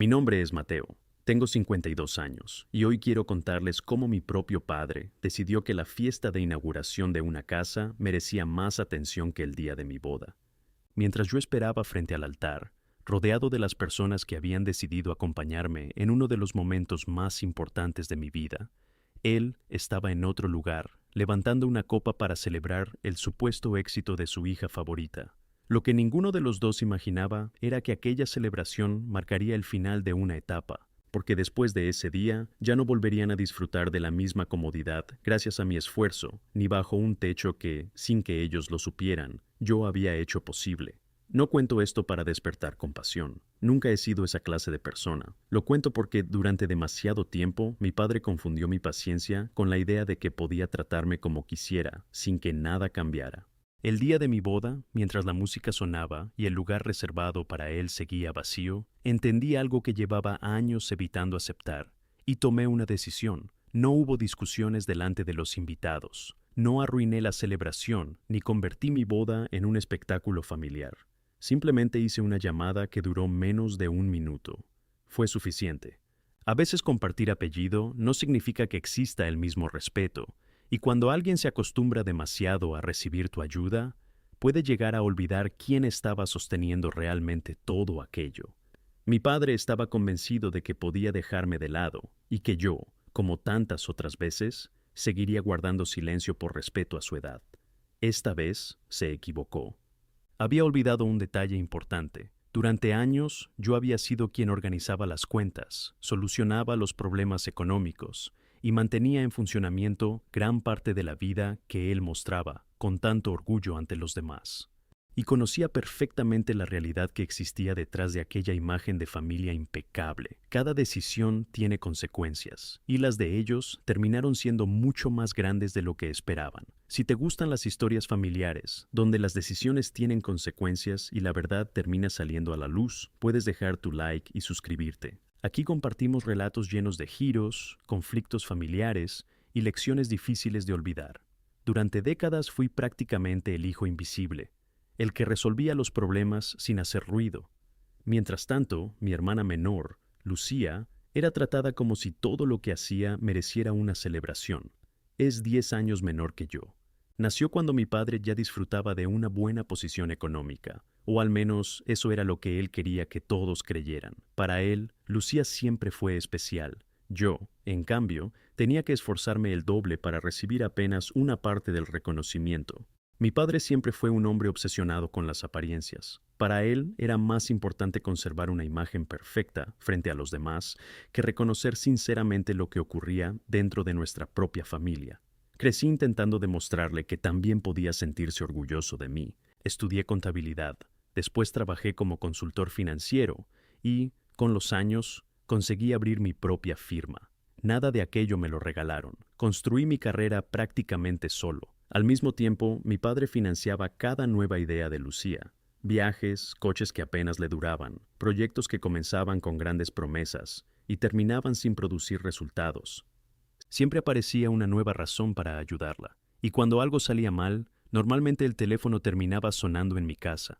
Mi nombre es Mateo. Tengo 52 años y hoy quiero contarles cómo mi propio padre decidió que la fiesta de inauguración de una casa merecía más atención que el día de mi boda. Mientras yo esperaba frente al altar, rodeado de las personas que habían decidido acompañarme en uno de los momentos más importantes de mi vida, él estaba en otro lugar, levantando una copa para celebrar el supuesto éxito de su hija favorita. Lo que ninguno de los dos imaginaba era que aquella celebración marcaría el final de una etapa, porque después de ese día ya no volverían a disfrutar de la misma comodidad gracias a mi esfuerzo, ni bajo un techo que, sin que ellos lo supieran, yo había hecho posible. No cuento esto para despertar compasión. Nunca he sido esa clase de persona. Lo cuento porque durante demasiado tiempo mi padre confundió mi paciencia con la idea de que podía tratarme como quisiera, sin que nada cambiara. El día de mi boda, mientras la música sonaba y el lugar reservado para él seguía vacío, entendí algo que llevaba años evitando aceptar, y tomé una decisión. No hubo discusiones delante de los invitados. No arruiné la celebración, ni convertí mi boda en un espectáculo familiar. Simplemente hice una llamada que duró menos de un minuto. Fue suficiente. A veces compartir apellido no significa que exista el mismo respeto, y cuando alguien se acostumbra demasiado a recibir tu ayuda, puede llegar a olvidar quién estaba sosteniendo realmente todo aquello. Mi padre estaba convencido de que podía dejarme de lado y que yo, como tantas otras veces, seguiría guardando silencio por respeto a su edad. Esta vez se equivocó. Había olvidado un detalle importante. Durante años yo había sido quien organizaba las cuentas, solucionaba los problemas económicos y mantenía en funcionamiento gran parte de la vida que él mostraba con tanto orgullo ante los demás. Y conocía perfectamente la realidad que existía detrás de aquella imagen de familia impecable. Cada decisión tiene consecuencias, y las de ellos terminaron siendo mucho más grandes de lo que esperaban. Si te gustan las historias familiares, donde las decisiones tienen consecuencias y la verdad termina saliendo a la luz, puedes dejar tu like y suscribirte. Aquí compartimos relatos llenos de giros, conflictos familiares y lecciones difíciles de olvidar. Durante décadas fui prácticamente el hijo invisible, el que resolvía los problemas sin hacer ruido. Mientras tanto, mi hermana menor, Lucía, era tratada como si todo lo que hacía mereciera una celebración. Es 10 años menor que yo. Nació cuando mi padre ya disfrutaba de una buena posición económica, o al menos eso era lo que él quería que todos creyeran. Para él, Lucía siempre fue especial. Yo, en cambio, tenía que esforzarme el doble para recibir apenas una parte del reconocimiento. Mi padre siempre fue un hombre obsesionado con las apariencias. Para él era más importante conservar una imagen perfecta frente a los demás que reconocer sinceramente lo que ocurría dentro de nuestra propia familia. Crecí intentando demostrarle que también podía sentirse orgulloso de mí. Estudié contabilidad, después trabajé como consultor financiero y, con los años, conseguí abrir mi propia firma. Nada de aquello me lo regalaron. Construí mi carrera prácticamente solo. Al mismo tiempo, mi padre financiaba cada nueva idea de Lucía. Viajes, coches que apenas le duraban, proyectos que comenzaban con grandes promesas y terminaban sin producir resultados. Siempre aparecía una nueva razón para ayudarla, y cuando algo salía mal, normalmente el teléfono terminaba sonando en mi casa.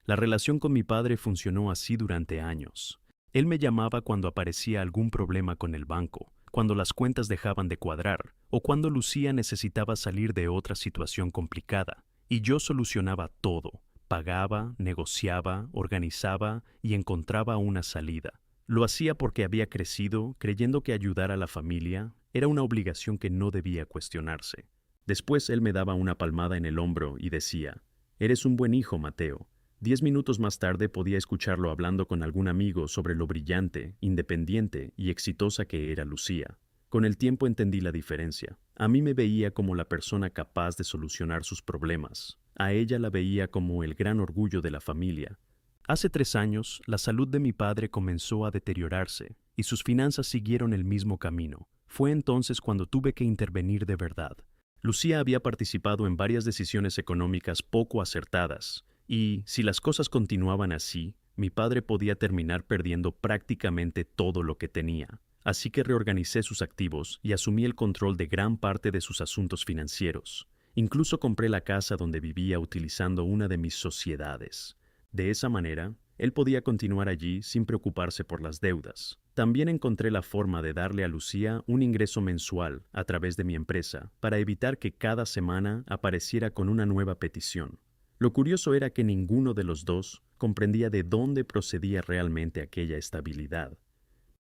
La relación con mi padre funcionó así durante años. Él me llamaba cuando aparecía algún problema con el banco, cuando las cuentas dejaban de cuadrar, o cuando Lucía necesitaba salir de otra situación complicada, y yo solucionaba todo. Pagaba, negociaba, organizaba y encontraba una salida. Lo hacía porque había crecido creyendo que ayudar a la familia era una obligación que no debía cuestionarse. Después él me daba una palmada en el hombro y decía: «Eres un buen hijo, Mateo». 10 minutos más tarde podía escucharlo hablando con algún amigo sobre lo brillante, independiente y exitosa que era Lucía. Con el tiempo entendí la diferencia. A mí me veía como la persona capaz de solucionar sus problemas. A ella la veía como el gran orgullo de la familia. Hace 3 años, la salud de mi padre comenzó a deteriorarse y sus finanzas siguieron el mismo camino. Fue entonces cuando tuve que intervenir de verdad. Lucía había participado en varias decisiones económicas poco acertadas, y si las cosas continuaban así, mi padre podía terminar perdiendo prácticamente todo lo que tenía. Así que reorganicé sus activos y asumí el control de gran parte de sus asuntos financieros. Incluso compré la casa donde vivía utilizando una de mis sociedades. De esa manera, Él podía continuar allí sin preocuparse por las deudas. También encontré la forma de darle a Lucía un ingreso mensual a través de mi empresa para evitar que cada semana apareciera con una nueva petición. Lo curioso era que ninguno de los dos comprendía de dónde procedía realmente aquella estabilidad.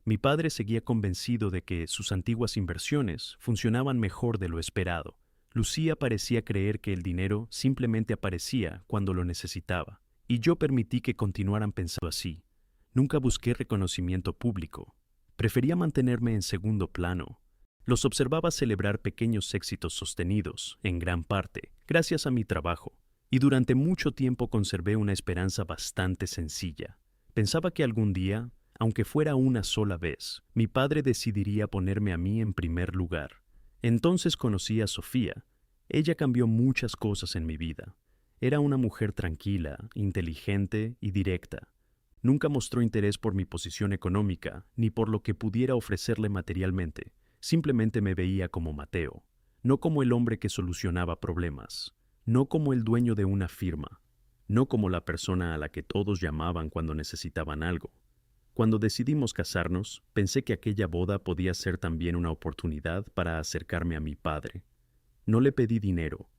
Mi padre seguía convencido de que sus antiguas inversiones funcionaban mejor de lo esperado. Lucía parecía creer que el dinero simplemente aparecía cuando lo necesitaba, y yo permití que continuaran pensando así. Nunca busqué reconocimiento público. Prefería mantenerme en segundo plano. Los observaba celebrar pequeños éxitos sostenidos, en gran parte, gracias a mi trabajo, y durante mucho tiempo conservé una esperanza bastante sencilla. Pensaba que algún día, aunque fuera una sola vez, mi padre decidiría ponerme a mí en primer lugar. Entonces conocí a Sofía. Ella cambió muchas cosas en mi vida. Era una mujer tranquila, inteligente y directa. Nunca mostró interés por mi posición económica, ni por lo que pudiera ofrecerle materialmente. Simplemente me veía como Mateo, no como el hombre que solucionaba problemas, no como el dueño de una firma, no como la persona a la que todos llamaban cuando necesitaban algo. Cuando decidimos casarnos, pensé que aquella boda podía ser también una oportunidad para acercarme a mi padre. No le pedí dinero.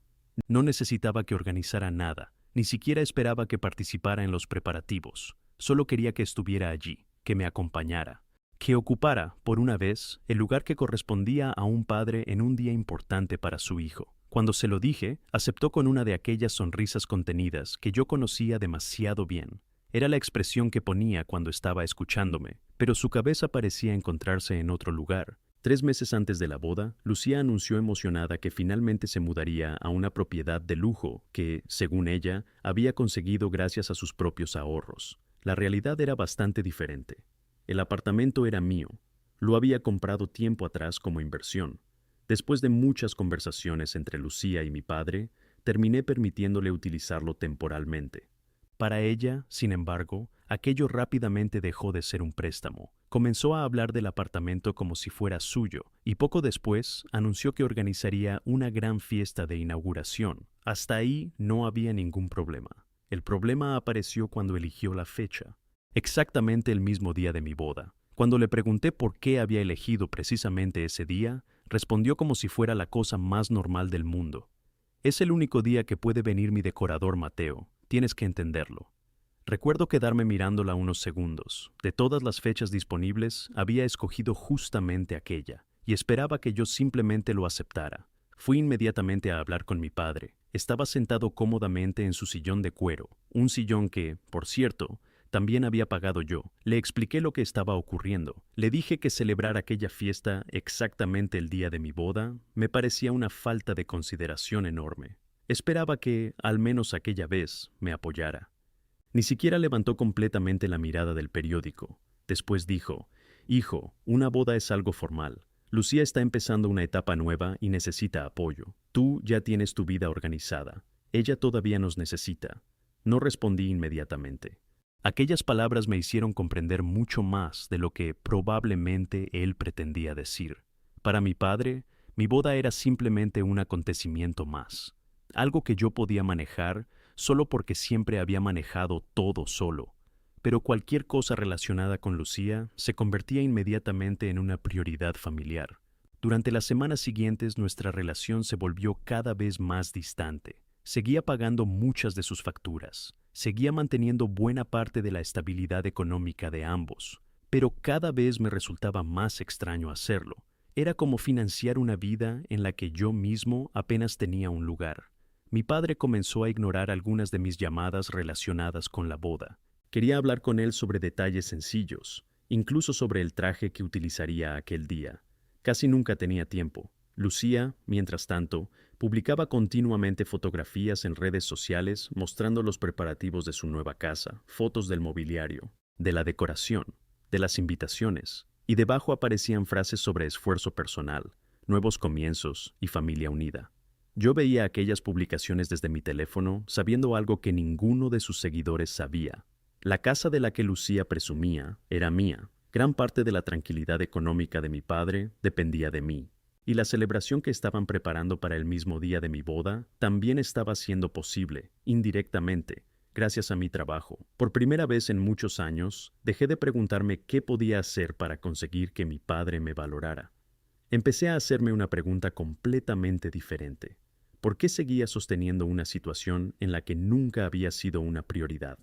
No necesitaba que organizara nada, ni siquiera esperaba que participara en los preparativos. Solo quería que estuviera allí, que me acompañara, que ocupara, por una vez, el lugar que correspondía a un padre en un día importante para su hijo. Cuando se lo dije, aceptó con una de aquellas sonrisas contenidas que yo conocía demasiado bien. Era la expresión que ponía cuando estaba escuchándome, pero su cabeza parecía encontrarse en otro lugar. 3 meses antes de la boda, Lucía anunció emocionada que finalmente se mudaría a una propiedad de lujo que, según ella, había conseguido gracias a sus propios ahorros. La realidad era bastante diferente. El apartamento era mío. Lo había comprado tiempo atrás como inversión. Después de muchas conversaciones entre Lucía y mi padre, terminé permitiéndole utilizarlo temporalmente. Para ella, sin embargo, aquello rápidamente dejó de ser un préstamo. Comenzó a hablar del apartamento como si fuera suyo, y poco después anunció que organizaría una gran fiesta de inauguración. Hasta ahí no había ningún problema. El problema apareció cuando eligió la fecha, exactamente el mismo día de mi boda. Cuando le pregunté por qué había elegido precisamente ese día, respondió como si fuera la cosa más normal del mundo. Es el único día que puede venir mi decorador Mateo. Tienes que entenderlo. Recuerdo quedarme mirándola unos segundos. De todas las fechas disponibles, había escogido justamente aquella, y esperaba que yo simplemente lo aceptara. Fui inmediatamente a hablar con mi padre. Estaba sentado cómodamente en su sillón de cuero, un sillón que, por cierto, también había pagado yo. Le expliqué lo que estaba ocurriendo. Le dije que celebrar aquella fiesta exactamente el día de mi boda me parecía una falta de consideración enorme. Esperaba que, al menos aquella vez, me apoyara. Ni siquiera levantó completamente la mirada del periódico. Después dijo: «Hijo, una boda es algo formal. Lucía está empezando una etapa nueva y necesita apoyo. Tú ya tienes tu vida organizada. Ella todavía nos necesita». No respondí inmediatamente. Aquellas palabras me hicieron comprender mucho más de lo que probablemente él pretendía decir. Para mi padre, mi boda era simplemente un acontecimiento más. Algo que yo podía manejar solo porque siempre había manejado todo solo. Pero cualquier cosa relacionada con Lucía se convertía inmediatamente en una prioridad familiar. Durante las semanas siguientes nuestra relación se volvió cada vez más distante. Seguía pagando muchas de sus facturas. Seguía manteniendo buena parte de la estabilidad económica de ambos. Pero cada vez me resultaba más extraño hacerlo. Era como financiar una vida en la que yo mismo apenas tenía un lugar. Mi padre comenzó a ignorar algunas de mis llamadas relacionadas con la boda. Quería hablar con él sobre detalles sencillos, incluso sobre el traje que utilizaría aquel día. Casi nunca tenía tiempo. Lucía, mientras tanto, publicaba continuamente fotografías en redes sociales mostrando los preparativos de su nueva casa, fotos del mobiliario, de la decoración, de las invitaciones, y debajo aparecían frases sobre esfuerzo personal, nuevos comienzos y familia unida. Yo veía aquellas publicaciones desde mi teléfono, sabiendo algo que ninguno de sus seguidores sabía. La casa de la que Lucía presumía era mía. Gran parte de la tranquilidad económica de mi padre dependía de mí. Y la celebración que estaban preparando para el mismo día de mi boda también estaba siendo posible, indirectamente, gracias a mi trabajo. Por primera vez en muchos años, dejé de preguntarme qué podía hacer para conseguir que mi padre me valorara. Empecé a hacerme una pregunta completamente diferente. ¿Por qué seguía sosteniendo una situación en la que nunca había sido una prioridad?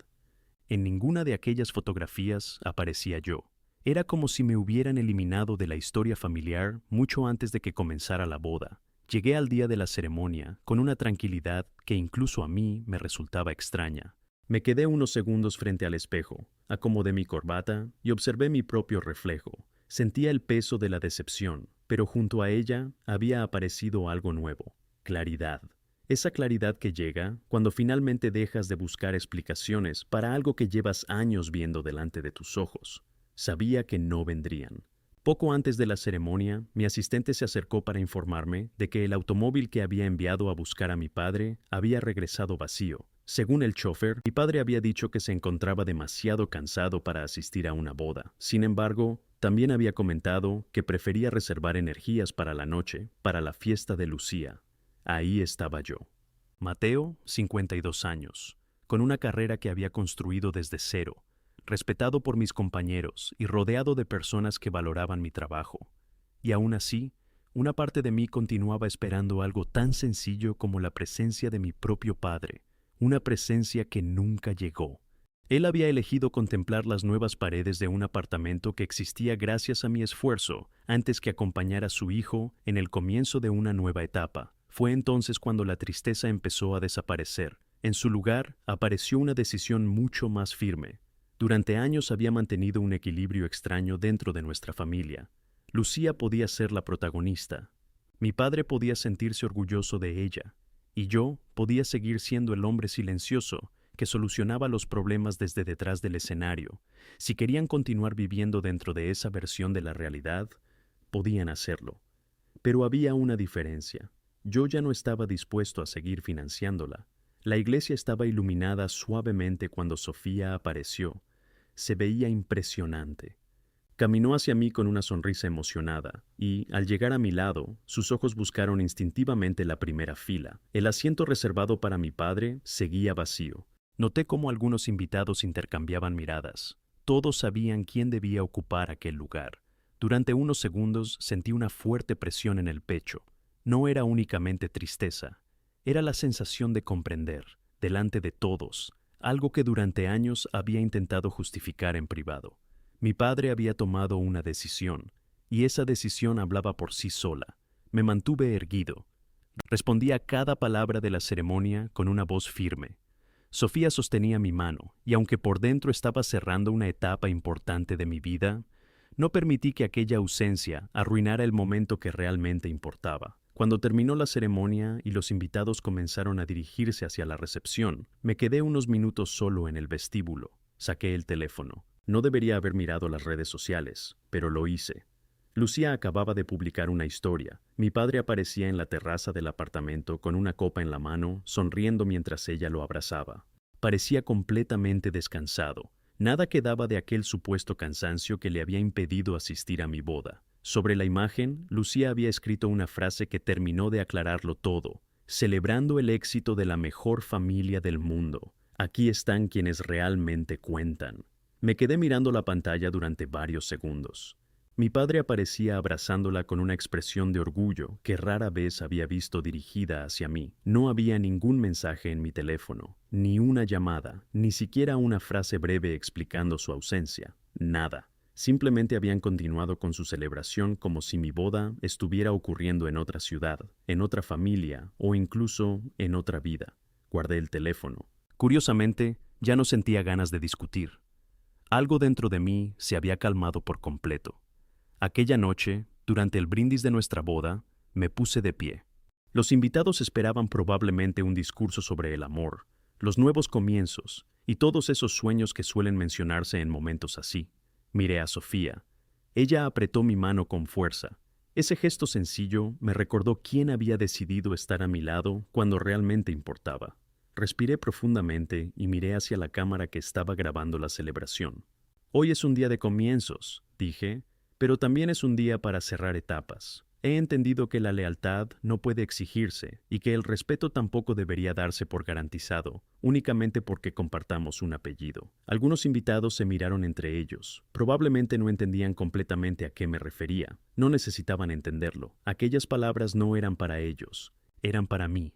En ninguna de aquellas fotografías aparecía yo. Era como si me hubieran eliminado de la historia familiar mucho antes de que comenzara la boda. Llegué al día de la ceremonia con una tranquilidad que incluso a mí me resultaba extraña. Me quedé unos segundos frente al espejo, acomodé mi corbata y observé mi propio reflejo. Sentía el peso de la decepción, pero junto a ella había aparecido algo nuevo: claridad. Esa claridad que llega cuando finalmente dejas de buscar explicaciones para algo que llevas años viendo delante de tus ojos. Sabía que no vendrían. Poco antes de la ceremonia, mi asistente se acercó para informarme de que el automóvil que había enviado a buscar a mi padre había regresado vacío. Según el chofer, mi padre había dicho que se encontraba demasiado cansado para asistir a una boda. Sin embargo, también había comentado que prefería reservar energías para la noche, para la fiesta de Lucía. Ahí estaba yo. Mateo, 52 años, con una carrera que había construido desde cero, respetado por mis compañeros y rodeado de personas que valoraban mi trabajo. Y aún así, una parte de mí continuaba esperando algo tan sencillo como la presencia de mi propio padre, una presencia que nunca llegó. Él había elegido contemplar las nuevas paredes de un apartamento que existía gracias a mi esfuerzo antes que acompañar a su hijo en el comienzo de una nueva etapa. Fue entonces cuando la tristeza empezó a desaparecer. En su lugar apareció una decisión mucho más firme. Durante años había mantenido un equilibrio extraño dentro de nuestra familia. Lucía podía ser la protagonista. Mi padre podía sentirse orgulloso de ella. Y yo podía seguir siendo el hombre silencioso que solucionaba los problemas desde detrás del escenario. Si querían continuar viviendo dentro de esa versión de la realidad, podían hacerlo. Pero había una diferencia. Yo ya no estaba dispuesto a seguir financiándola. La iglesia estaba iluminada suavemente cuando Sofía apareció. Se veía impresionante. Caminó hacia mí con una sonrisa emocionada y, al llegar a mi lado, sus ojos buscaron instintivamente la primera fila. El asiento reservado para mi padre seguía vacío. Noté cómo algunos invitados intercambiaban miradas. Todos sabían quién debía ocupar aquel lugar. Durante unos segundos sentí una fuerte presión en el pecho. No era únicamente tristeza, era la sensación de comprender, delante de todos, algo que durante años había intentado justificar en privado. Mi padre había tomado una decisión, y esa decisión hablaba por sí sola. Me mantuve erguido. Respondí a cada palabra de la ceremonia con una voz firme. Sofía sostenía mi mano, y aunque por dentro estaba cerrando una etapa importante de mi vida, no permití que aquella ausencia arruinara el momento que realmente importaba. Cuando terminó la ceremonia y los invitados comenzaron a dirigirse hacia la recepción, me quedé unos minutos solo en el vestíbulo. Saqué el teléfono. No debería haber mirado las redes sociales, pero lo hice. Lucía acababa de publicar una historia. Mi padre aparecía en la terraza del apartamento con una copa en la mano, sonriendo mientras ella lo abrazaba. Parecía completamente descansado. Nada quedaba de aquel supuesto cansancio que le había impedido asistir a mi boda. Sobre la imagen, Lucía había escrito una frase que terminó de aclararlo todo: celebrando el éxito de la mejor familia del mundo. Aquí están quienes realmente cuentan. Me quedé mirando la pantalla durante varios segundos. Mi padre aparecía abrazándola con una expresión de orgullo que rara vez había visto dirigida hacia mí. No había ningún mensaje en mi teléfono, ni una llamada, ni siquiera una frase breve explicando su ausencia. Nada. Simplemente habían continuado con su celebración como si mi boda estuviera ocurriendo en otra ciudad, en otra familia o incluso en otra vida. Guardé el teléfono. Curiosamente, ya no sentía ganas de discutir. Algo dentro de mí se había calmado por completo. Aquella noche, durante el brindis de nuestra boda, me puse de pie. Los invitados esperaban probablemente un discurso sobre el amor, los nuevos comienzos y todos esos sueños que suelen mencionarse en momentos así. Miré a Sofía. Ella apretó mi mano con fuerza. Ese gesto sencillo me recordó quién había decidido estar a mi lado cuando realmente importaba. Respiré profundamente y miré hacia la cámara que estaba grabando la celebración. Hoy es un día de comienzos, dije, pero también es un día para cerrar etapas. He entendido que la lealtad no puede exigirse y que el respeto tampoco debería darse por garantizado, únicamente porque compartamos un apellido. Algunos invitados se miraron entre ellos. Probablemente no entendían completamente a qué me refería. No necesitaban entenderlo. Aquellas palabras no eran para ellos, eran para mí.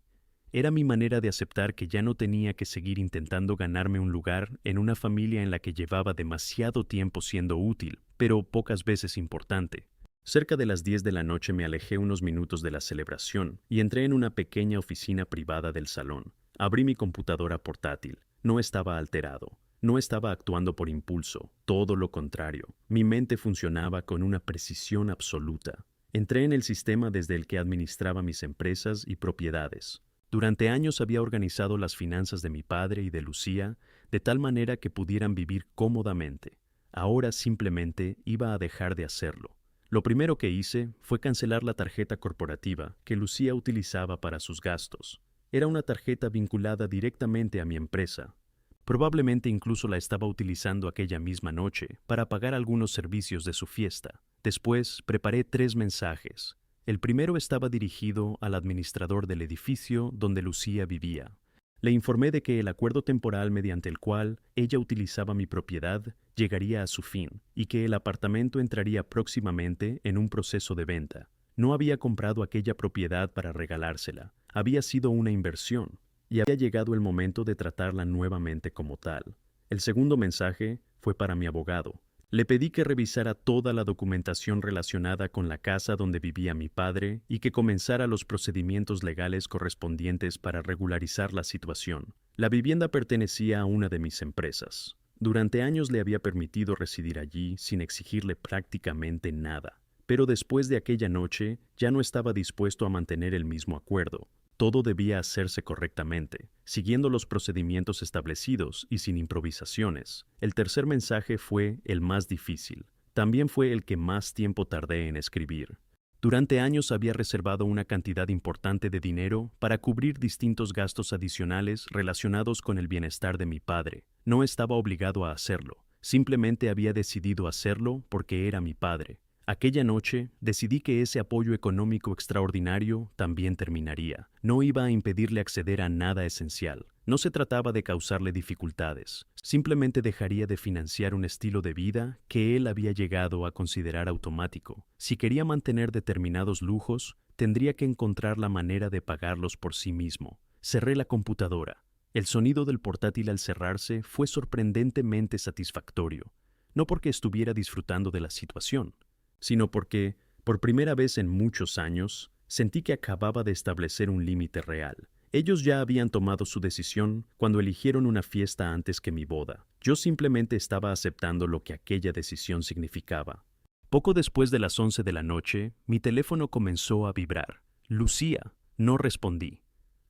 Era mi manera de aceptar que ya no tenía que seguir intentando ganarme un lugar en una familia en la que llevaba demasiado tiempo siendo útil, pero pocas veces importante. Cerca de las 10 de la noche me alejé unos minutos de la celebración y entré en una pequeña oficina privada del salón. Abrí mi computadora portátil. No estaba alterado. No estaba actuando por impulso. Todo lo contrario. Mi mente funcionaba con una precisión absoluta. Entré en el sistema desde el que administraba mis empresas y propiedades. Durante años había organizado las finanzas de mi padre y de Lucía de tal manera que pudieran vivir cómodamente. Ahora simplemente iba a dejar de hacerlo. Lo primero que hice fue cancelar la tarjeta corporativa que Lucía utilizaba para sus gastos. Era una tarjeta vinculada directamente a mi empresa. Probablemente incluso la estaba utilizando aquella misma noche para pagar algunos servicios de su fiesta. Después preparé 3 mensajes. El primero estaba dirigido al administrador del edificio donde Lucía vivía. Le informé de que el acuerdo temporal mediante el cual ella utilizaba mi propiedad llegaría a su fin y que el apartamento entraría próximamente en un proceso de venta. No había comprado aquella propiedad para regalársela, había sido una inversión y había llegado el momento de tratarla nuevamente como tal. El segundo mensaje fue para mi abogado. Le pedí que revisara toda la documentación relacionada con la casa donde vivía mi padre y que comenzara los procedimientos legales correspondientes para regularizar la situación. La vivienda pertenecía a una de mis empresas. Durante años le había permitido residir allí sin exigirle prácticamente nada. Pero después de aquella noche ya no estaba dispuesto a mantener el mismo acuerdo. Todo debía hacerse correctamente, siguiendo los procedimientos establecidos y sin improvisaciones. El tercer mensaje fue el más difícil. También fue el que más tiempo tardé en escribir. Durante años había reservado una cantidad importante de dinero para cubrir distintos gastos adicionales relacionados con el bienestar de mi padre. No estaba obligado a hacerlo, simplemente había decidido hacerlo porque era mi padre. Aquella noche decidí que ese apoyo económico extraordinario también terminaría. No iba a impedirle acceder a nada esencial. No se trataba de causarle dificultades. Simplemente dejaría de financiar un estilo de vida que él había llegado a considerar automático. Si quería mantener determinados lujos, tendría que encontrar la manera de pagarlos por sí mismo. Cerré la computadora. El sonido del portátil al cerrarse fue sorprendentemente satisfactorio. No porque estuviera disfrutando de la situación, sino porque, por primera vez en muchos años, sentí que acababa de establecer un límite real. Ellos ya habían tomado su decisión cuando eligieron una fiesta antes que mi boda. Yo simplemente estaba aceptando lo que aquella decisión significaba. Poco después de las 11 de la noche, mi teléfono comenzó a vibrar. Lucía, no respondí.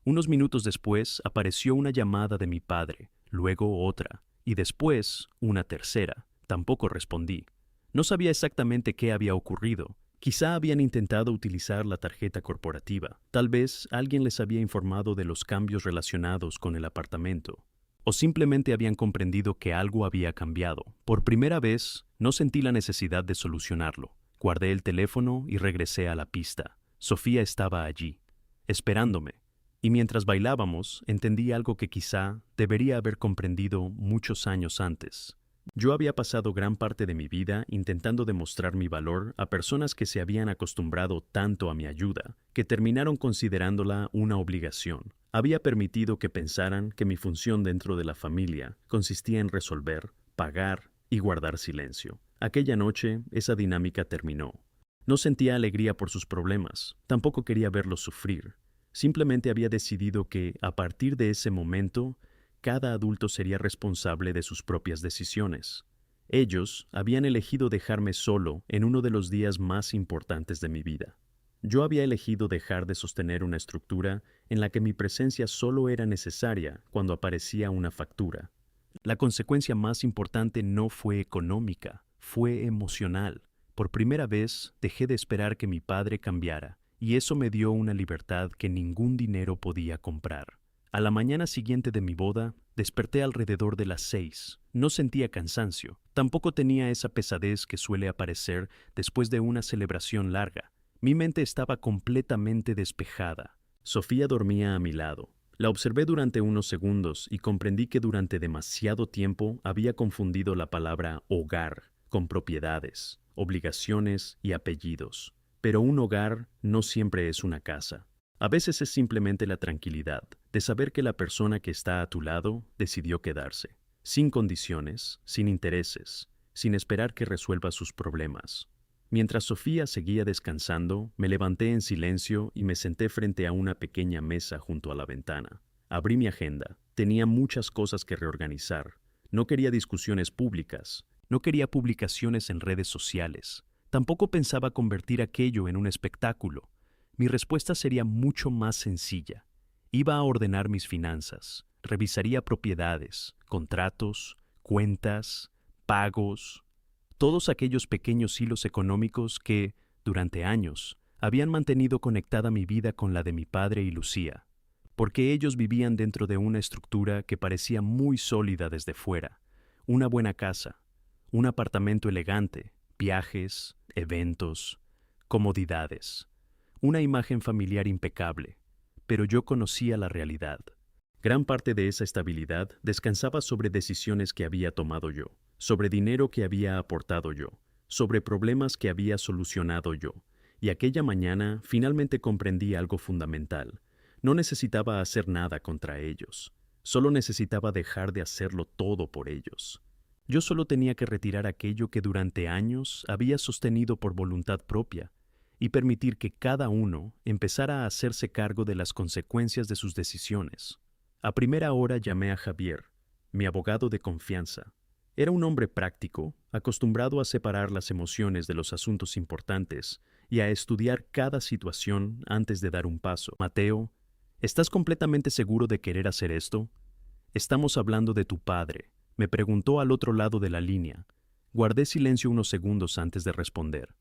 Unos minutos después apareció una llamada de mi padre, luego otra, y después una tercera. Tampoco respondí. No sabía exactamente qué había ocurrido. Quizá habían intentado utilizar la tarjeta corporativa. Tal vez alguien les había informado de los cambios relacionados con el apartamento. O simplemente habían comprendido que algo había cambiado. Por primera vez, no sentí la necesidad de solucionarlo. Guardé el teléfono y regresé a la pista. Sofía estaba allí, esperándome. Y mientras bailábamos, entendí algo que quizá debería haber comprendido muchos años antes. Yo había pasado gran parte de mi vida intentando demostrar mi valor a personas que se habían acostumbrado tanto a mi ayuda, que terminaron considerándola una obligación. Había permitido que pensaran que mi función dentro de la familia consistía en resolver, pagar y guardar silencio. Aquella noche, esa dinámica terminó. No sentía alegría por sus problemas, tampoco quería verlos sufrir. Simplemente había decidido que, a partir de ese momento, cada adulto sería responsable de sus propias decisiones. Ellos habían elegido dejarme solo en uno de los días más importantes de mi vida. Yo había elegido dejar de sostener una estructura en la que mi presencia solo era necesaria cuando aparecía una factura. La consecuencia más importante no fue económica, fue emocional. Por primera vez dejé de esperar que mi padre cambiara, y eso me dio una libertad que ningún dinero podía comprar. A la mañana siguiente de mi boda, desperté alrededor de las 6. No sentía cansancio, tampoco tenía esa pesadez que suele aparecer después de una celebración larga. Mi mente estaba completamente despejada. Sofía dormía a mi lado. La observé durante unos segundos y comprendí que durante demasiado tiempo había confundido la palabra hogar con propiedades, obligaciones y apellidos. Pero un hogar no siempre es una casa. A veces es simplemente la tranquilidad de saber que la persona que está a tu lado decidió quedarse, sin condiciones, sin intereses, sin esperar que resuelva sus problemas. Mientras Sofía seguía descansando, me levanté en silencio y me senté frente a una pequeña mesa junto a la ventana. Abrí mi agenda. Tenía muchas cosas que reorganizar. No quería discusiones públicas. No quería publicaciones en redes sociales. Tampoco pensaba convertir aquello en un espectáculo. Mi respuesta sería mucho más sencilla. Iba a ordenar mis finanzas. Revisaría propiedades, contratos, cuentas, pagos, todos aquellos pequeños hilos económicos que, durante años, habían mantenido conectada mi vida con la de mi padre y Lucía, porque ellos vivían dentro de una estructura que parecía muy sólida desde fuera, una buena casa, un apartamento elegante, viajes, eventos, comodidades, una imagen familiar impecable, pero yo conocía la realidad. Gran parte de esa estabilidad descansaba sobre decisiones que había tomado yo, sobre dinero que había aportado yo, sobre problemas que había solucionado yo, y aquella mañana finalmente comprendí algo fundamental. No necesitaba hacer nada contra ellos, solo necesitaba dejar de hacerlo todo por ellos. Yo solo tenía que retirar aquello que durante años había sostenido por voluntad propia y permitir que cada uno empezara a hacerse cargo de las consecuencias de sus decisiones. A primera hora llamé a Javier, mi abogado de confianza. Era un hombre práctico, acostumbrado a separar las emociones de los asuntos importantes y a estudiar cada situación antes de dar un paso. Mateo, ¿estás completamente seguro de querer hacer esto? Estamos hablando de tu padre, me preguntó al otro lado de la línea. Guardé silencio unos segundos antes de responder.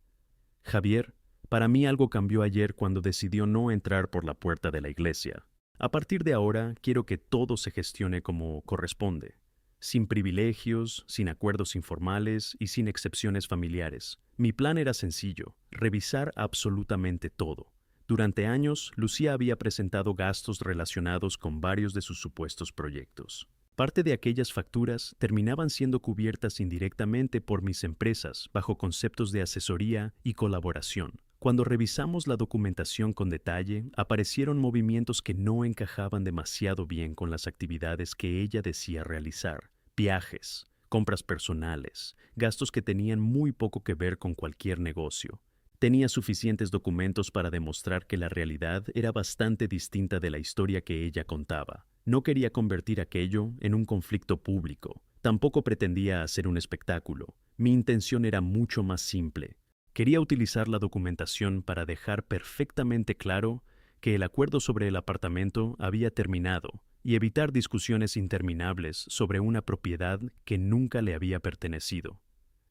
Javier, para mí algo cambió ayer cuando decidió no entrar por la puerta de la iglesia. A partir de ahora, quiero que todo se gestione como corresponde, sin privilegios, sin acuerdos informales y sin excepciones familiares. Mi plan era sencillo, revisar absolutamente todo. Durante años, Lucía había presentado gastos relacionados con varios de sus supuestos proyectos. Parte de aquellas facturas terminaban siendo cubiertas indirectamente por mis empresas bajo conceptos de asesoría y colaboración. Cuando revisamos la documentación con detalle, aparecieron movimientos que no encajaban demasiado bien con las actividades que ella decía realizar. Viajes, compras personales, gastos que tenían muy poco que ver con cualquier negocio. Tenía suficientes documentos para demostrar que la realidad era bastante distinta de la historia que ella contaba. No quería convertir aquello en un conflicto público. Tampoco pretendía hacer un espectáculo. Mi intención era mucho más simple. Quería utilizar la documentación para dejar perfectamente claro que el acuerdo sobre el apartamento había terminado y evitar discusiones interminables sobre una propiedad que nunca le había pertenecido.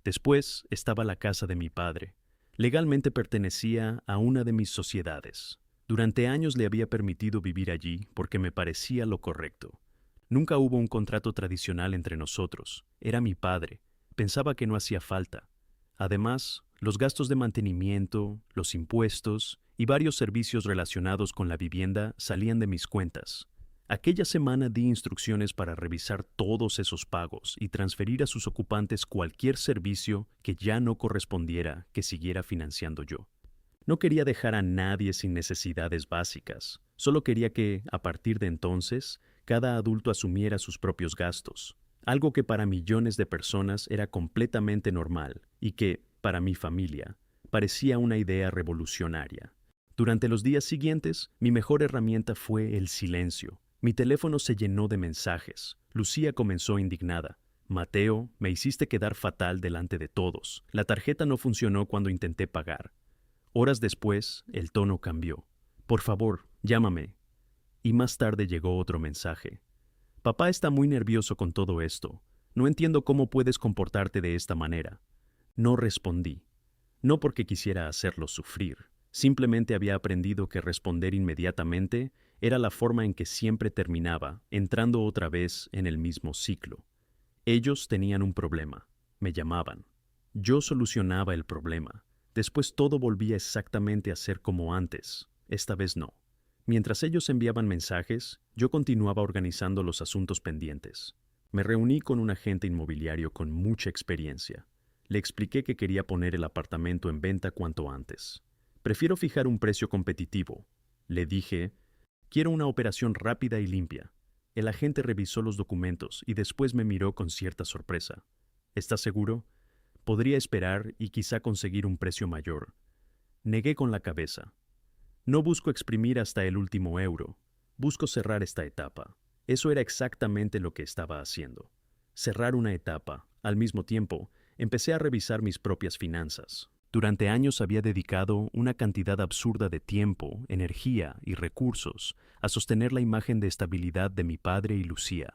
Después estaba la casa de mi padre. Legalmente pertenecía a una de mis sociedades. Durante años le había permitido vivir allí porque me parecía lo correcto. Nunca hubo un contrato tradicional entre nosotros. Era mi padre. Pensaba que no hacía falta. Además, los gastos de mantenimiento, los impuestos y varios servicios relacionados con la vivienda salían de mis cuentas. Aquella semana di instrucciones para revisar todos esos pagos y transferir a sus ocupantes cualquier servicio que ya no correspondiera que siguiera financiando yo. No quería dejar a nadie sin necesidades básicas, solo quería que, a partir de entonces, cada adulto asumiera sus propios gastos, algo que para millones de personas era completamente normal y que, para mi familia, parecía una idea revolucionaria. Durante los días siguientes, mi mejor herramienta fue el silencio. Mi teléfono se llenó de mensajes. Lucía comenzó indignada. Mateo, me hiciste quedar fatal delante de todos. La tarjeta no funcionó cuando intenté pagar. Horas después, el tono cambió. Por favor, llámame. Y más tarde llegó otro mensaje. Papá está muy nervioso con todo esto. No entiendo cómo puedes comportarte de esta manera. No respondí. No porque quisiera hacerlo sufrir. Simplemente había aprendido que responder inmediatamente era la forma en que siempre terminaba, entrando otra vez en el mismo ciclo. Ellos tenían un problema. Me llamaban. Yo solucionaba el problema. Después todo volvía exactamente a ser como antes. Esta vez no. Mientras ellos enviaban mensajes, yo continuaba organizando los asuntos pendientes. Me reuní con un agente inmobiliario con mucha experiencia. Le expliqué que quería poner el apartamento en venta cuanto antes. Prefiero fijar un precio competitivo. Le dije, quiero una operación rápida y limpia. El agente revisó los documentos y después me miró con cierta sorpresa. ¿Estás seguro? Podría esperar y quizá conseguir un precio mayor. Negué con la cabeza. No busco exprimir hasta el último euro. Busco cerrar esta etapa. Eso era exactamente lo que estaba haciendo. Cerrar una etapa. Al mismo tiempo, empecé a revisar mis propias finanzas. Durante años había dedicado una cantidad absurda de tiempo, energía y recursos a sostener la imagen de estabilidad de mi padre y Lucía.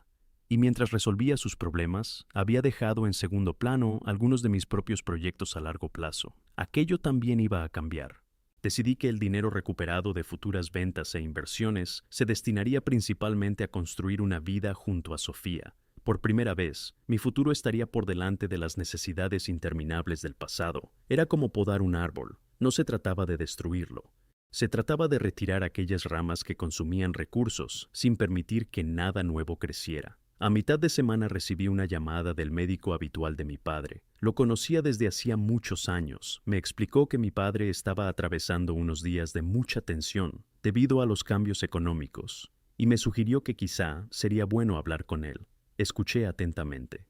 Y mientras resolvía sus problemas, había dejado en segundo plano algunos de mis propios proyectos a largo plazo. Aquello también iba a cambiar. Decidí que el dinero recuperado de futuras ventas e inversiones se destinaría principalmente a construir una vida junto a Sofía. Por primera vez, mi futuro estaría por delante de las necesidades interminables del pasado. Era como podar un árbol. No se trataba de destruirlo. Se trataba de retirar aquellas ramas que consumían recursos sin permitir que nada nuevo creciera. A mitad de semana recibí una llamada del médico habitual de mi padre. Lo conocía desde hacía muchos años. Me explicó que mi padre estaba atravesando unos días de mucha tensión debido a los cambios económicos y me sugirió que quizá sería bueno hablar con él. Escuché atentamente.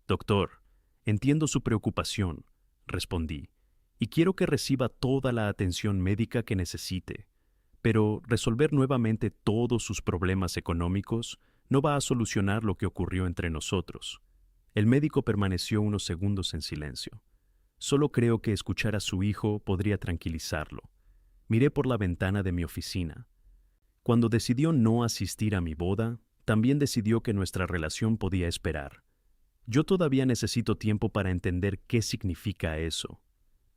Doctor, entiendo su preocupación, respondí, y quiero que reciba toda la atención médica que necesite. Pero resolver nuevamente todos sus problemas económicos no va a solucionar lo que ocurrió entre nosotros. El médico permaneció unos segundos en silencio. Solo creo que escuchar a su hijo podría tranquilizarlo. Miré por la ventana de mi oficina. Cuando decidió no asistir a mi boda, también decidió que nuestra relación podía esperar. Yo todavía necesito tiempo para entender qué significa eso.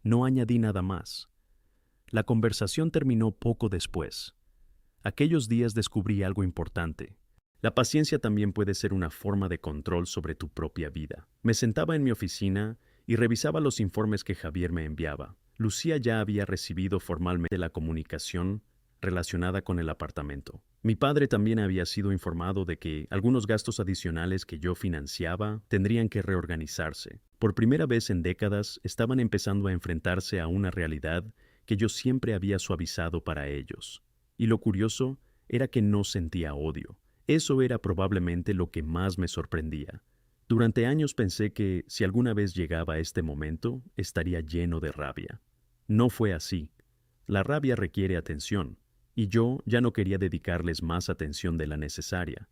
No añadí nada más. La conversación terminó poco después. Aquellos días descubrí algo importante. La paciencia también puede ser una forma de control sobre tu propia vida. Me sentaba en mi oficina y revisaba los informes que Javier me enviaba. Lucía ya había recibido formalmente la comunicación relacionada con el apartamento. Mi padre también había sido informado de que algunos gastos adicionales que yo financiaba tendrían que reorganizarse. Por primera vez en décadas estaban empezando a enfrentarse a una realidad que yo siempre había suavizado para ellos. Y lo curioso era que no sentía odio. Eso era probablemente lo que más me sorprendía. Durante años pensé que si alguna vez llegaba este momento, estaría lleno de rabia. No fue así. La rabia requiere atención, y yo ya no quería dedicarles más atención de la necesaria.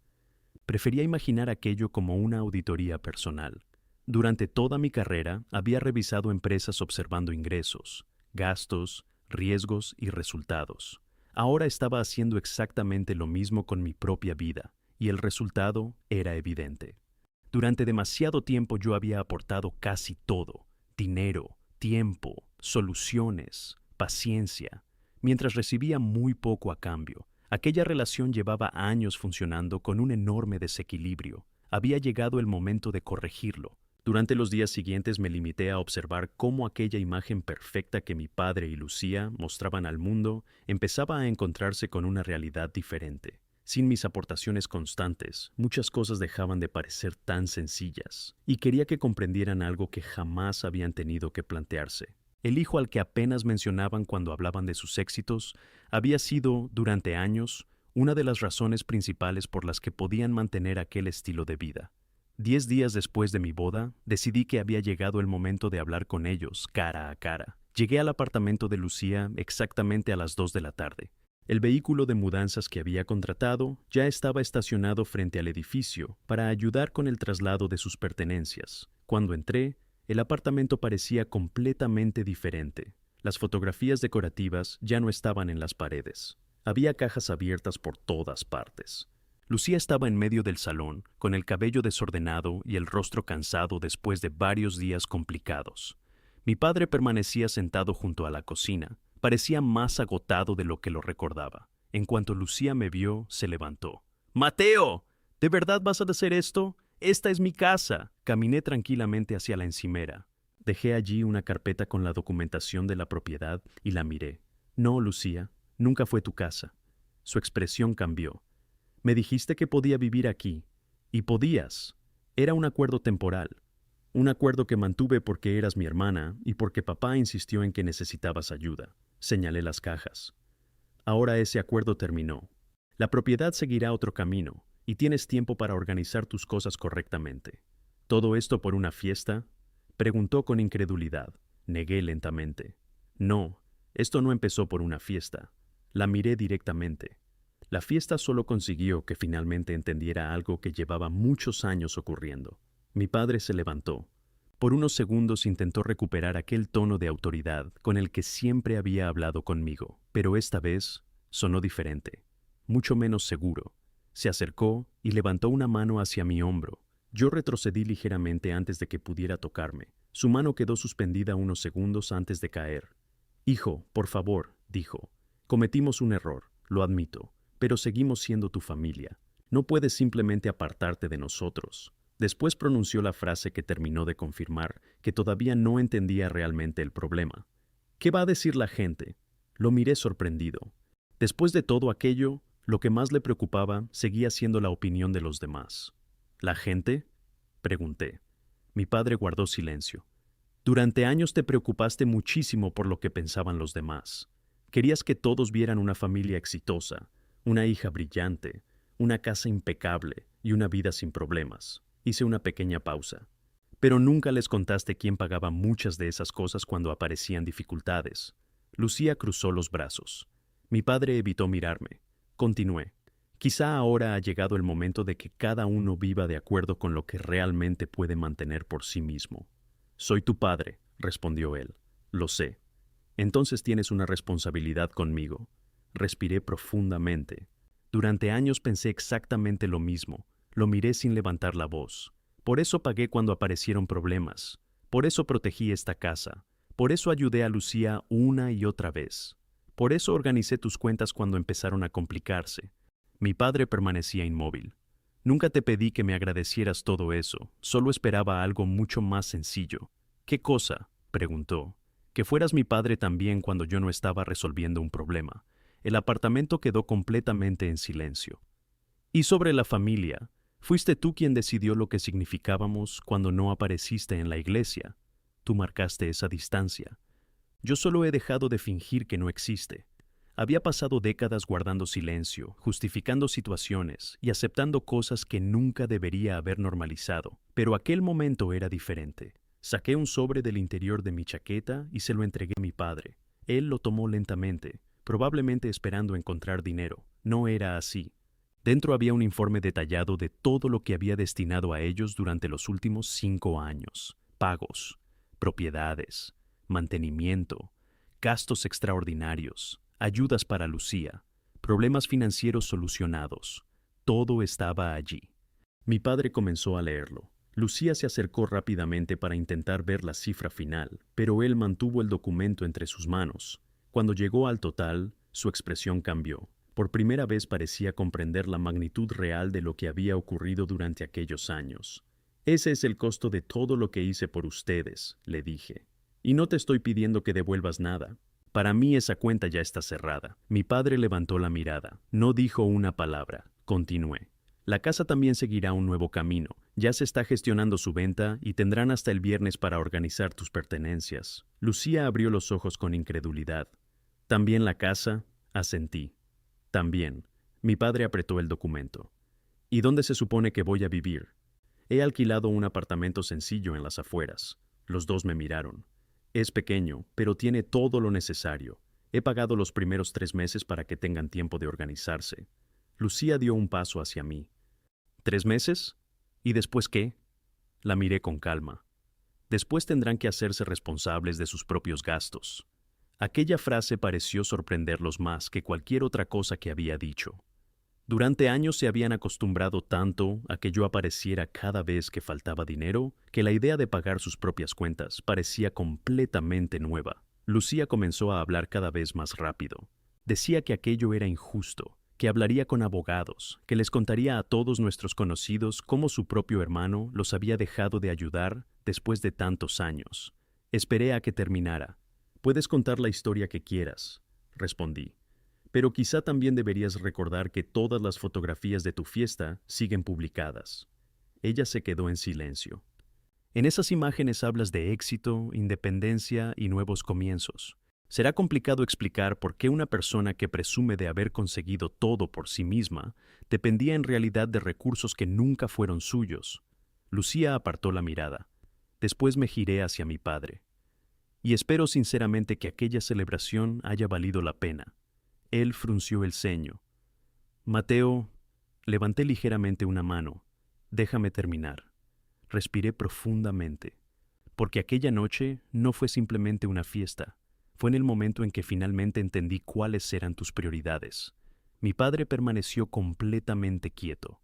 Prefería imaginar aquello como una auditoría personal. Durante toda mi carrera había revisado empresas observando ingresos, gastos, riesgos y resultados. Ahora estaba haciendo exactamente lo mismo con mi propia vida, y el resultado era evidente. Durante demasiado tiempo yo había aportado casi todo: dinero, tiempo, soluciones, paciencia, mientras recibía muy poco a cambio. Aquella relación llevaba años funcionando con un enorme desequilibrio. Había llegado el momento de corregirlo. Durante los días siguientes me limité a observar cómo aquella imagen perfecta que mi padre y Lucía mostraban al mundo empezaba a encontrarse con una realidad diferente. Sin mis aportaciones constantes, muchas cosas dejaban de parecer tan sencillas, y quería que comprendieran algo que jamás habían tenido que plantearse. El hijo al que apenas mencionaban cuando hablaban de sus éxitos había sido, durante años, una de las razones principales por las que podían mantener aquel estilo de vida. 10 días después de mi boda, decidí que había llegado el momento de hablar con ellos, cara a cara. Llegué al apartamento de Lucía exactamente a las 2 de la tarde. El vehículo de mudanzas que había contratado ya estaba estacionado frente al edificio para ayudar con el traslado de sus pertenencias. Cuando entré, el apartamento parecía completamente diferente. Las fotografías decorativas ya no estaban en las paredes. Había cajas abiertas por todas partes. Lucía estaba en medio del salón, con el cabello desordenado y el rostro cansado después de varios días complicados. Mi padre permanecía sentado junto a la cocina. Parecía más agotado de lo que lo recordaba. En cuanto Lucía me vio, se levantó. «¡Mateo! ¿De verdad vas a hacer esto? Esta es mi casa». Caminé tranquilamente hacia la encimera. Dejé allí una carpeta con la documentación de la propiedad y la miré. No, Lucía, nunca fue tu casa. Su expresión cambió. Me dijiste que podía vivir aquí. Y podías. Era un acuerdo temporal. Un acuerdo que mantuve porque eras mi hermana y porque papá insistió en que necesitabas ayuda. Señalé las cajas. Ahora ese acuerdo terminó. La propiedad seguirá otro camino y tienes tiempo para organizar tus cosas correctamente. ¿Todo esto por una fiesta? Preguntó con incredulidad. Negué lentamente. No, esto no empezó por una fiesta. La miré directamente. La fiesta solo consiguió que finalmente entendiera algo que llevaba muchos años ocurriendo. Mi padre se levantó. Por unos segundos intentó recuperar aquel tono de autoridad con el que siempre había hablado conmigo, pero esta vez sonó diferente, mucho menos seguro. Se acercó y levantó una mano hacia mi hombro. Yo retrocedí ligeramente antes de que pudiera tocarme. Su mano quedó suspendida unos segundos antes de caer. Hijo, por favor, dijo. Cometimos un error, lo admito, pero seguimos siendo tu familia. No puedes simplemente apartarte de nosotros. Después pronunció la frase que terminó de confirmar que todavía no entendía realmente el problema. ¿Qué va a decir la gente? Lo miré sorprendido. Después de todo aquello, lo que más le preocupaba seguía siendo la opinión de los demás. ¿La gente? Pregunté. Mi padre guardó silencio. Durante años te preocupaste muchísimo por lo que pensaban los demás. Querías que todos vieran una familia exitosa, una hija brillante, una casa impecable y una vida sin problemas. Hice una pequeña pausa. Pero nunca les contaste quién pagaba muchas de esas cosas cuando aparecían dificultades. Lucía cruzó los brazos. Mi padre evitó mirarme. Continué. Quizá ahora ha llegado el momento de que cada uno viva de acuerdo con lo que realmente puede mantener por sí mismo. Soy tu padre, respondió él. Lo sé. Entonces tienes una responsabilidad conmigo. Respiré profundamente. Durante años pensé exactamente lo mismo. Lo miré sin levantar la voz. Por eso pagué cuando aparecieron problemas. Por eso protegí esta casa. Por eso ayudé a Lucía una y otra vez. Por eso organicé tus cuentas cuando empezaron a complicarse. Mi padre permanecía inmóvil. Nunca te pedí que me agradecieras todo eso. Solo esperaba algo mucho más sencillo. ¿Qué cosa?, preguntó. Que fueras mi padre también cuando yo no estaba resolviendo un problema. El apartamento quedó completamente en silencio. Y sobre la familia, fuiste tú quien decidió lo que significábamos cuando no apareciste en la iglesia. Tú marcaste esa distancia. Yo solo he dejado de fingir que no existe. Había pasado décadas guardando silencio, justificando situaciones y aceptando cosas que nunca debería haber normalizado. Pero aquel momento era diferente. Saqué un sobre del interior de mi chaqueta y se lo entregué a mi padre. Él lo tomó lentamente, probablemente esperando encontrar dinero. No era así. Dentro había un informe detallado de todo lo que había destinado a ellos durante los últimos 5 años. Pagos, propiedades, mantenimiento, gastos extraordinarios, ayudas para Lucía, problemas financieros solucionados. Todo estaba allí. Mi padre comenzó a leerlo. Lucía se acercó rápidamente para intentar ver la cifra final, pero él mantuvo el documento entre sus manos. Cuando llegó al total, su expresión cambió. Por primera vez parecía comprender la magnitud real de lo que había ocurrido durante aquellos años. Ese es el costo de todo lo que hice por ustedes, le dije. Y no te estoy pidiendo que devuelvas nada. Para mí esa cuenta ya está cerrada. Mi padre levantó la mirada. No dijo una palabra. Continué. La casa también seguirá un nuevo camino. Ya se está gestionando su venta y tendrán hasta el viernes para organizar tus pertenencias. Lucía abrió los ojos con incredulidad. ¿También la casa? Asentí. También. Mi padre apretó el documento. ¿Y dónde se supone que voy a vivir? He alquilado un apartamento sencillo en las afueras. Los dos me miraron. Es pequeño, pero tiene todo lo necesario. He pagado los primeros 3 meses para que tengan tiempo de organizarse. Lucía dio un paso hacia mí. ¿3 meses? ¿Y después qué? La miré con calma. Después tendrán que hacerse responsables de sus propios gastos. Aquella frase pareció sorprenderlos más que cualquier otra cosa que había dicho. Durante años se habían acostumbrado tanto a que yo apareciera cada vez que faltaba dinero, que la idea de pagar sus propias cuentas parecía completamente nueva. Lucía comenzó a hablar cada vez más rápido. Decía que aquello era injusto, que hablaría con abogados, que les contaría a todos nuestros conocidos cómo su propio hermano los había dejado de ayudar después de tantos años. Esperé a que terminara. Puedes contar la historia que quieras, respondí. Pero quizá también deberías recordar que todas las fotografías de tu fiesta siguen publicadas. Ella se quedó en silencio. En esas imágenes hablas de éxito, independencia y nuevos comienzos. Será complicado explicar por qué una persona que presume de haber conseguido todo por sí misma dependía en realidad de recursos que nunca fueron suyos. Lucía apartó la mirada. Después me giré hacia mi padre. Y espero sinceramente que aquella celebración haya valido la pena. Él frunció el ceño. Mateo, levanté ligeramente una mano. Déjame terminar. Respiré profundamente. Porque aquella noche no fue simplemente una fiesta. Fue en el momento en que finalmente entendí cuáles eran tus prioridades. Mi padre permaneció completamente quieto.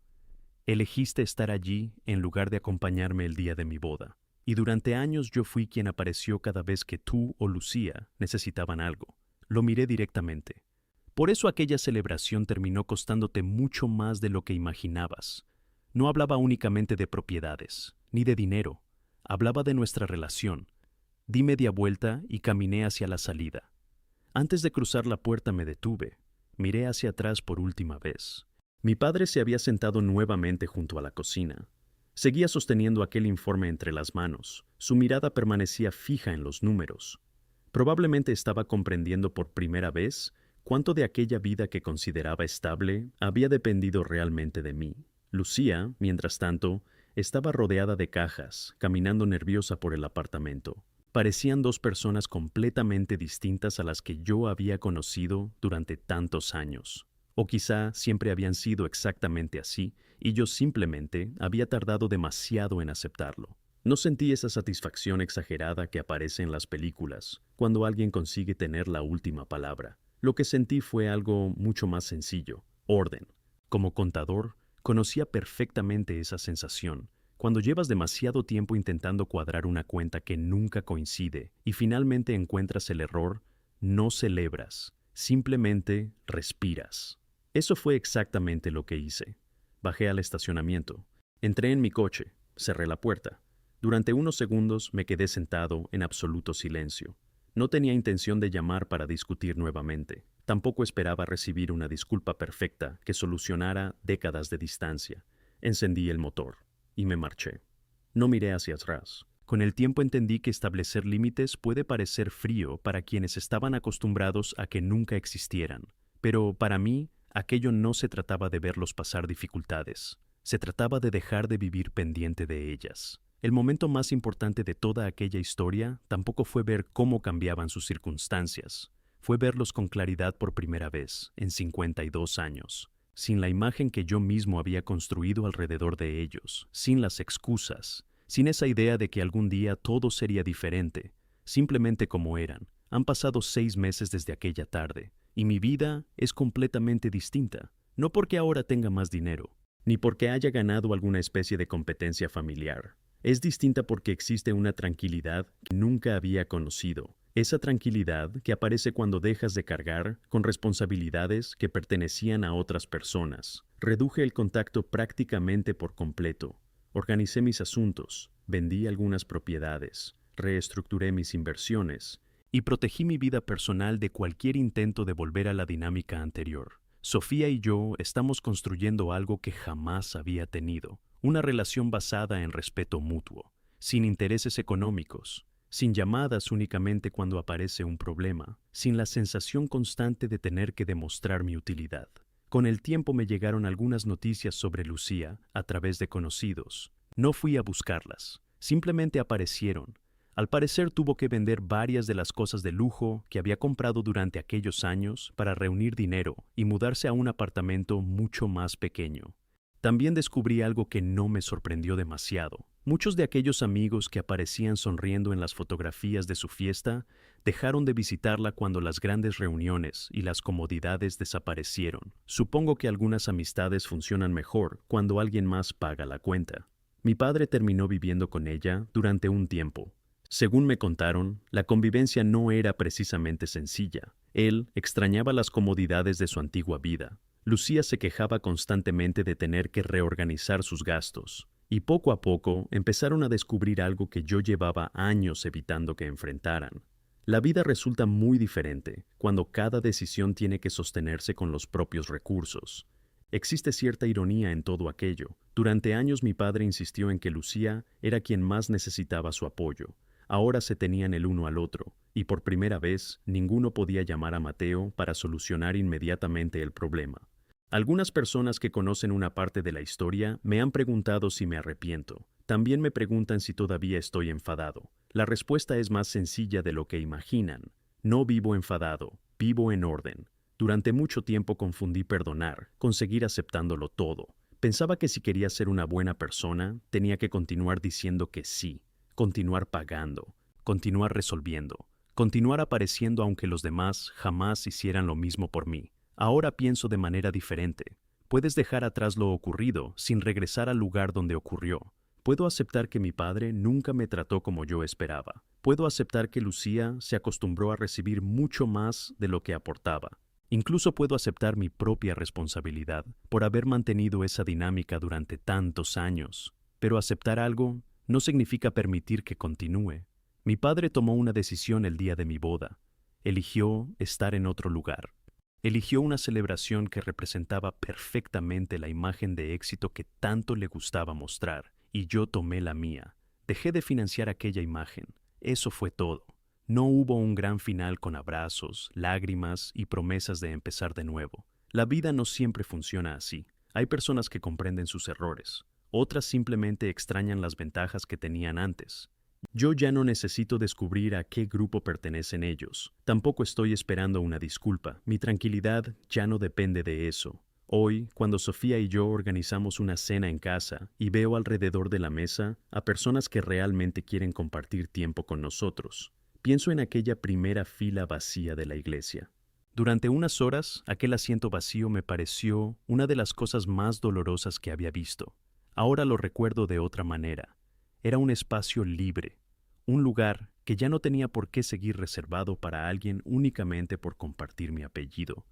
Elegiste estar allí en lugar de acompañarme el día de mi boda. Y durante años yo fui quien apareció cada vez que tú o Lucía necesitaban algo. Lo miré directamente. Por eso aquella celebración terminó costándote mucho más de lo que imaginabas. No hablaba únicamente de propiedades, ni de dinero. Hablaba de nuestra relación. Di media vuelta y caminé hacia la salida. Antes de cruzar la puerta me detuve. Miré hacia atrás por última vez. Mi padre se había sentado nuevamente junto a la cocina. Seguía sosteniendo aquel informe entre las manos. Su mirada permanecía fija en los números. Probablemente estaba comprendiendo por primera vez cuánto de aquella vida que consideraba estable había dependido realmente de mí. Lucía, mientras tanto, estaba rodeada de cajas, caminando nerviosa por el apartamento. Parecían dos personas completamente distintas a las que yo había conocido durante tantos años. O quizá siempre habían sido exactamente así, y yo simplemente había tardado demasiado en aceptarlo. No sentí esa satisfacción exagerada que aparece en las películas, cuando alguien consigue tener la última palabra. Lo que sentí fue algo mucho más sencillo, orden. Como contador, conocía perfectamente esa sensación. Cuando llevas demasiado tiempo intentando cuadrar una cuenta que nunca coincide y finalmente encuentras el error, no celebras, simplemente respiras. Eso fue exactamente lo que hice. Bajé al estacionamiento. Entré en mi coche, cerré la puerta. Durante unos segundos me quedé sentado en absoluto silencio. No tenía intención de llamar para discutir nuevamente. Tampoco esperaba recibir una disculpa perfecta que solucionara décadas de distancia. Encendí el motor y me marché. No miré hacia atrás. Con el tiempo entendí que establecer límites puede parecer frío para quienes estaban acostumbrados a que nunca existieran. Pero para mí, aquello no se trataba de verlos pasar dificultades. Se trataba de dejar de vivir pendiente de ellas. El momento más importante de toda aquella historia tampoco fue ver cómo cambiaban sus circunstancias. Fue verlos con claridad por primera vez, en 52 años, sin la imagen que yo mismo había construido alrededor de ellos, sin las excusas, sin esa idea de que algún día todo sería diferente, simplemente como eran. Han pasado 6 meses desde aquella tarde, y mi vida es completamente distinta, no porque ahora tenga más dinero, ni porque haya ganado alguna especie de competencia familiar. Es distinta porque existe una tranquilidad que nunca había conocido. Esa tranquilidad que aparece cuando dejas de cargar con responsabilidades que pertenecían a otras personas. Reduje el contacto prácticamente por completo. Organicé mis asuntos, vendí algunas propiedades, reestructuré mis inversiones y protegí mi vida personal de cualquier intento de volver a la dinámica anterior. Sofía y yo estamos construyendo algo que jamás había tenido. Una relación basada en respeto mutuo, sin intereses económicos, sin llamadas únicamente cuando aparece un problema, sin la sensación constante de tener que demostrar mi utilidad. Con el tiempo me llegaron algunas noticias sobre Lucía a través de conocidos. No fui a buscarlas, simplemente aparecieron. Al parecer tuvo que vender varias de las cosas de lujo que había comprado durante aquellos años para reunir dinero y mudarse a un apartamento mucho más pequeño. También descubrí algo que no me sorprendió demasiado. Muchos de aquellos amigos que aparecían sonriendo en las fotografías de su fiesta dejaron de visitarla cuando las grandes reuniones y las comodidades desaparecieron. Supongo que algunas amistades funcionan mejor cuando alguien más paga la cuenta. Mi padre terminó viviendo con ella durante un tiempo. Según me contaron, la convivencia no era precisamente sencilla. Él extrañaba las comodidades de su antigua vida. Lucía se quejaba constantemente de tener que reorganizar sus gastos. Y poco a poco empezaron a descubrir algo que yo llevaba años evitando que enfrentaran. La vida resulta muy diferente cuando cada decisión tiene que sostenerse con los propios recursos. Existe cierta ironía en todo aquello. Durante años mi padre insistió en que Lucía era quien más necesitaba su apoyo. Ahora se tenían el uno al otro, y por primera vez ninguno podía llamar a Mateo para solucionar inmediatamente el problema. Algunas personas que conocen una parte de la historia me han preguntado si me arrepiento. También me preguntan si todavía estoy enfadado. La respuesta es más sencilla de lo que imaginan. No vivo enfadado, vivo en orden. Durante mucho tiempo confundí perdonar con seguir aceptándolo todo. Pensaba que si quería ser una buena persona, tenía que continuar diciendo que sí, continuar pagando, continuar resolviendo, continuar apareciendo aunque los demás jamás hicieran lo mismo por mí. Ahora pienso de manera diferente. Puedes dejar atrás lo ocurrido sin regresar al lugar donde ocurrió. Puedo aceptar que mi padre nunca me trató como yo esperaba. Puedo aceptar que Lucía se acostumbró a recibir mucho más de lo que aportaba. Incluso puedo aceptar mi propia responsabilidad por haber mantenido esa dinámica durante tantos años. Pero aceptar algo no significa permitir que continúe. Mi padre tomó una decisión el día de mi boda. Eligió estar en otro lugar. Eligió una celebración que representaba perfectamente la imagen de éxito que tanto le gustaba mostrar, y yo tomé la mía. Dejé de financiar aquella imagen. Eso fue todo. No hubo un gran final con abrazos, lágrimas y promesas de empezar de nuevo. La vida no siempre funciona así. Hay personas que comprenden sus errores. Otras simplemente extrañan las ventajas que tenían antes. Yo ya no necesito descubrir a qué grupo pertenecen ellos. Tampoco estoy esperando una disculpa. Mi tranquilidad ya no depende de eso. Hoy, cuando Sofía y yo organizamos una cena en casa y veo alrededor de la mesa a personas que realmente quieren compartir tiempo con nosotros, pienso en aquella primera fila vacía de la iglesia. Durante unas horas, aquel asiento vacío me pareció una de las cosas más dolorosas que había visto. Ahora lo recuerdo de otra manera. Era un espacio libre, un lugar que ya no tenía por qué seguir reservado para alguien únicamente por compartir mi apellido.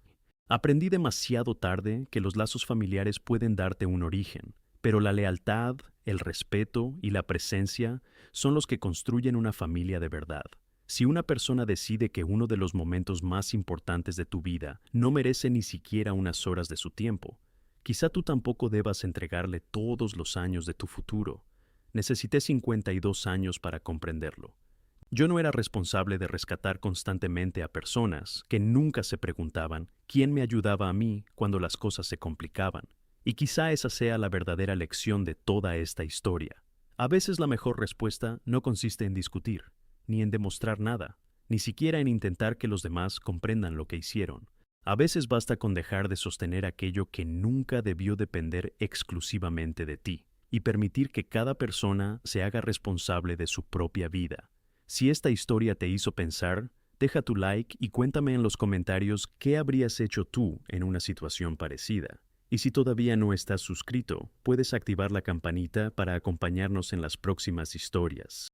Aprendí demasiado tarde que los lazos familiares pueden darte un origen, pero la lealtad, el respeto y la presencia son los que construyen una familia de verdad. Si una persona decide que uno de los momentos más importantes de tu vida no merece ni siquiera unas horas de su tiempo, quizá tú tampoco debas entregarle todos los años de tu futuro. Necesité 52 años para comprenderlo. Yo no era responsable de rescatar constantemente a personas que nunca se preguntaban quién me ayudaba a mí cuando las cosas se complicaban. Y quizá esa sea la verdadera lección de toda esta historia. A veces la mejor respuesta no consiste en discutir, ni en demostrar nada, ni siquiera en intentar que los demás comprendan lo que hicieron. A veces basta con dejar de sostener aquello que nunca debió depender exclusivamente de ti, y permitir que cada persona se haga responsable de su propia vida. Si esta historia te hizo pensar, deja tu like y cuéntame en los comentarios qué habrías hecho tú en una situación parecida. Y si todavía no estás suscrito, puedes activar la campanita para acompañarnos en las próximas historias.